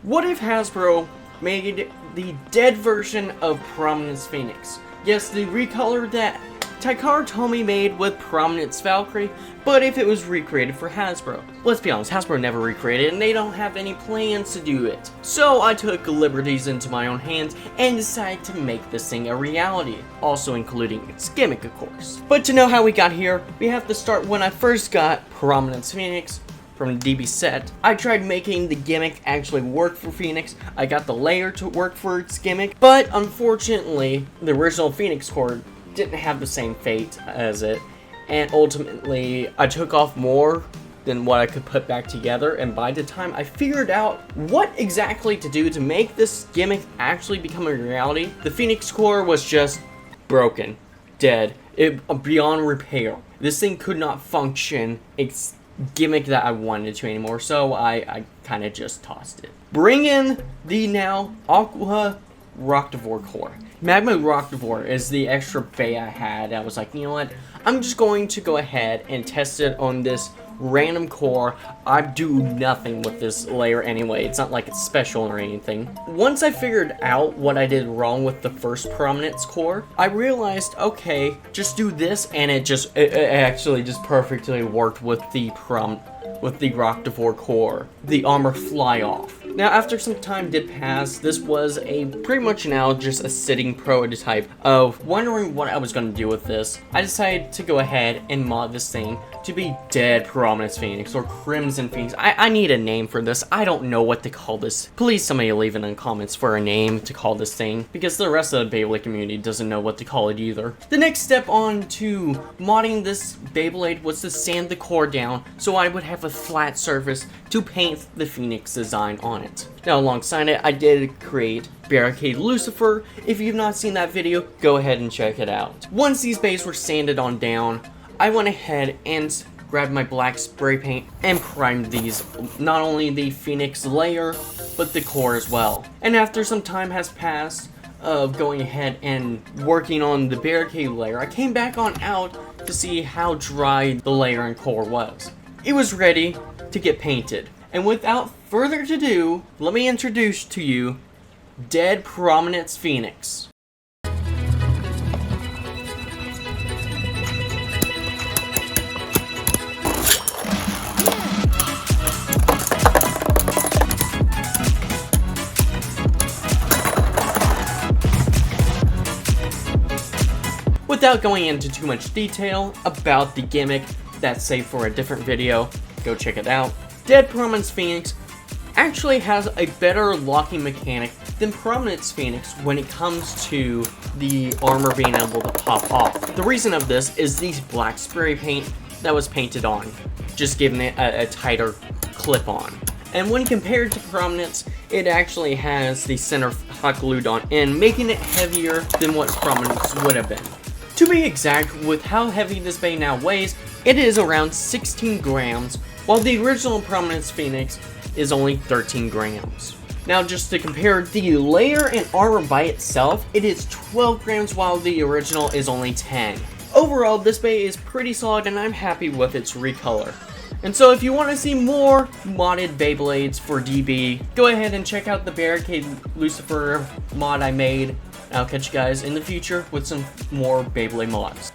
What if Hasbro made the dead version of Prominence Phoenix? Yes, the recolor that Taikara Tomy made with Prominence Valkyrie, but if it was recreated for Hasbro. Let's be honest, Hasbro never recreated it, and they don't have any plans to do it. So I took liberties into my own hands and decided to make this thing a reality, also including its gimmick, of course. But to know how we got here, we have to start when I first got Prominence Phoenix from the DB set. I tried making the gimmick actually work for Phoenix. I got the layer to work for its gimmick, but unfortunately, the original Phoenix core didn't have the same fate as it, and ultimately I took off more than what I could put back together, and by the time I figured out what exactly to do to make this gimmick actually become a reality, the Phoenix core was just broken, dead, beyond repair. This thing could not function its gimmick that I wanted to anymore, so I kind of just tossed it. Bring in the now Aqua Rocktivore core. Magma Rocktivore is the extra bay I had. I was like, you know what? I'm just going to go ahead and test it on this random core. I do nothing with this layer anyway. It's not like it's special or anything. Once I figured out what I did wrong with the first Prominence core, I realized, okay, just do this, and it actually just perfectly worked with the Rocktivore core. The armor fly off. Now, after some time did pass, this was pretty much now just a sitting prototype of wondering what I was going to do with this. I decided to go ahead and mod this thing to be Dead Prominence Phoenix or Crimson Phoenix. I need a name for this. I don't know what to call this. Please somebody leave it in the comments for a name to call this thing, because the rest of the Beyblade community doesn't know what to call it either. The next step on to modding this Beyblade was to sand the core down so I would have a flat surface to paint the Phoenix design on it. Now, alongside it, I did create Barricade Lucifer. If you've not seen that video, go ahead and check it out. Once these bays were sanded on down, I went ahead and grabbed my black spray paint and primed these, not only the Phoenix layer, but the core as well. And after some time has passed of going ahead and working on the Barricade layer, I came back on out to see how dry the layer and core was. It was ready to get painted. And without further ado, let me introduce to you Dead Prominence Phoenix. Without going into too much detail about the gimmick, that's saved for a different video, go check it out. Dead Prominence Phoenix actually has a better locking mechanic than Prominence Phoenix when it comes to the armor being able to pop off. The reason of this is the black spray paint that was painted on, just giving it a tighter clip on. And when compared to Prominence, it actually has the center hot glued on in, making it heavier than what Prominence would have been. To be exact, with how heavy this bay now weighs, it is around 16 grams, while the original Prominence Phoenix is only 13 grams. Now, just to compare the layer and armor by itself, it is 12 grams while the original is only 10. Overall, this bay is pretty solid and I'm happy with its recolor. And so if you want to see more modded Beyblades for DB, go ahead and check out the Barricade Lucifer mod I made. I'll catch you guys in the future with some more Beyblade mods.